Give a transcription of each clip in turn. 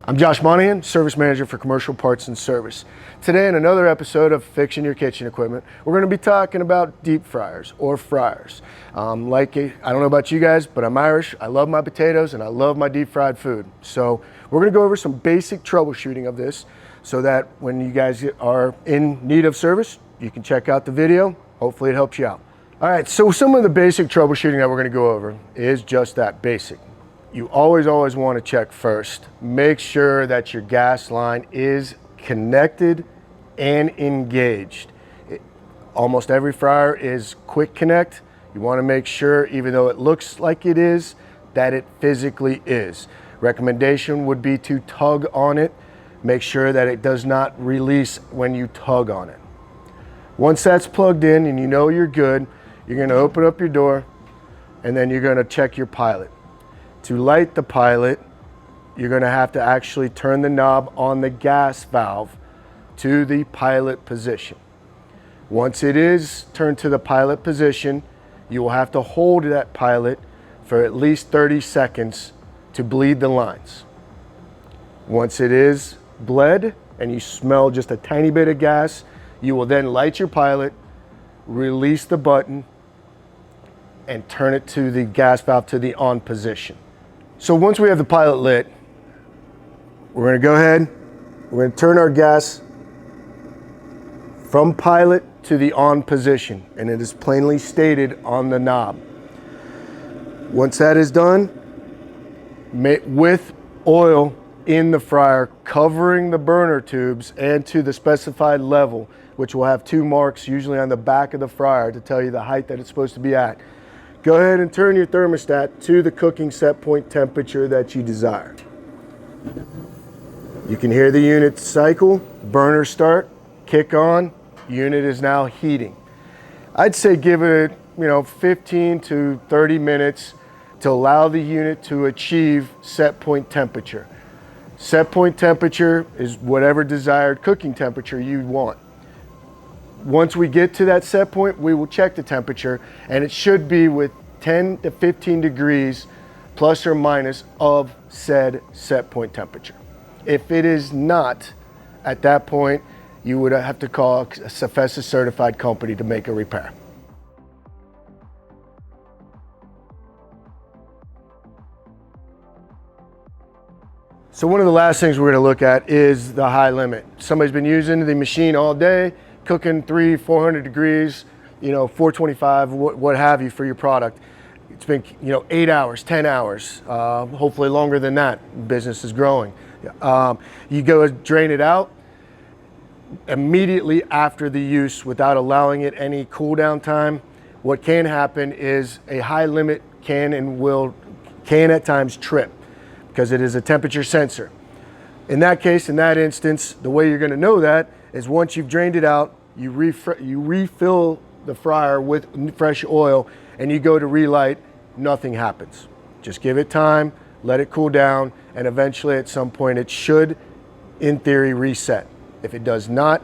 I'm Josh Monahan, Service Manager for Commercial Parts and Service. Today in another episode of Fixin' Your Kitchen Equipment, we're going to be talking about deep fryers or fryers. I don't know about you guys, but I'm Irish. I love my potatoes and I love my deep fried food. So we're going to go over some basic troubleshooting of this so that when you guys are in need of service, you can check out the video. Hopefully it helps you out. All right, so some of the basic troubleshooting that we're going to go over is just that, basic. You always want to check first. Make sure that your gas line is connected and engaged. Almost every fryer is quick connect. You want to make sure, even though it looks like it is, that it physically is. Recommendation would be to tug on it. Make sure that it does not release when you tug on it. Once that's plugged in and you know you're good, you're going to open up your door and then you're going to check your pilot. To light the pilot, you're going to have to actually turn the knob on the gas valve to the pilot position. Once it is turned to the pilot position, you will have to hold that pilot for at least 30 seconds to bleed the lines. Once it is bled and you smell just a tiny bit of gas, you will then light your pilot, release the button, and turn it to the gas valve to the on position. So once we have the pilot lit, we're going to go ahead, we're going to turn our gas from pilot to the on position, and it is plainly stated on the knob. Once that is done, with oil in the fryer covering the burner tubes and to the specified level, which will have two marks usually on the back of the fryer to tell you the height that it's supposed to be at. Go ahead and turn your thermostat to the cooking set point temperature that you desire. You can hear the unit cycle, burner start, kick on, unit is now heating. I'd say give it 15 to 30 minutes to allow the unit to achieve set point temperature. Set point temperature is whatever desired cooking temperature you want. Once we get to that set point, we will check the temperature, and it should be with 10 to 15 degrees plus or minus of said set point temperature. If it is not, at that point, you would have to call a CPS certified company to make a repair. So one of the last things we're going to look at is the high limit. Somebody's been using the machine all day, cooking 300-400 degrees, 425, what have you for your product. It's been 8 hours, 10 hours, hopefully longer than that. Business is growing. You go drain it out immediately after the use without allowing it any cool down time. What can happen is a high limit can at times trip because it is a temperature sensor. In that case, in that instance, the way you're going to know that is once you've drained it out, you refill the fryer with fresh oil and you go to relight, nothing happens. Just give it time, let it cool down, and eventually at some point it should, in theory, reset. If it does not,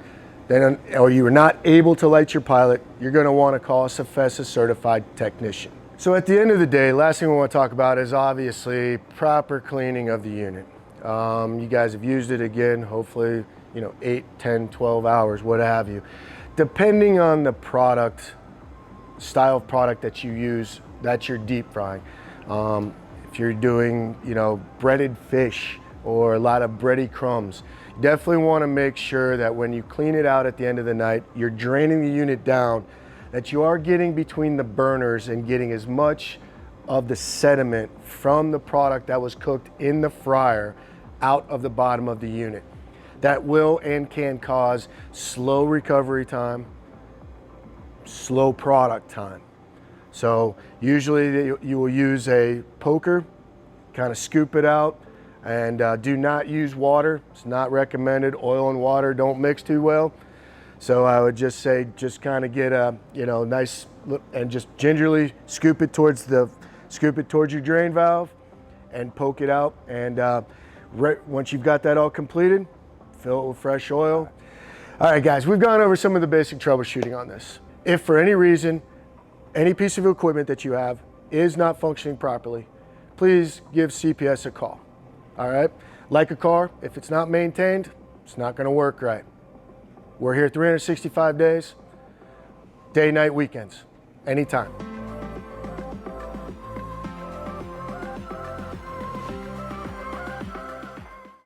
then, or you are not able to light your pilot, you're going to want to call a CPS certified technician. So at the end of the day, last thing we want to talk about is obviously proper cleaning of the unit. You guys have used it again, hopefully 8, 10, 12 hours, what have you. Depending on the product, style of product that you use, that's your deep frying. If you're doing breaded fish or a lot of bready crumbs, you definitely want to make sure that when you clean it out at the end of the night, you're draining the unit down, that you are getting between the burners and getting as much of the sediment from the product that was cooked in the fryer out of the bottom of the unit. That will and can cause slow recovery time, slow product time. So usually you will use a poker, kind of scoop it out, and do not use water. It's not recommended. Oil and water don't mix too well. So I would just say, just kind of get a nice, and just gingerly scoop it towards your drain valve and poke it out. And once you've got that all completed, fill it with fresh oil. All right, guys, we've gone over some of the basic troubleshooting on this. If for any reason, any piece of equipment that you have is not functioning properly, please give CPS a call. All right? Like a car, if it's not maintained, it's not going to work right. We're here 365 days, day, night, weekends, anytime.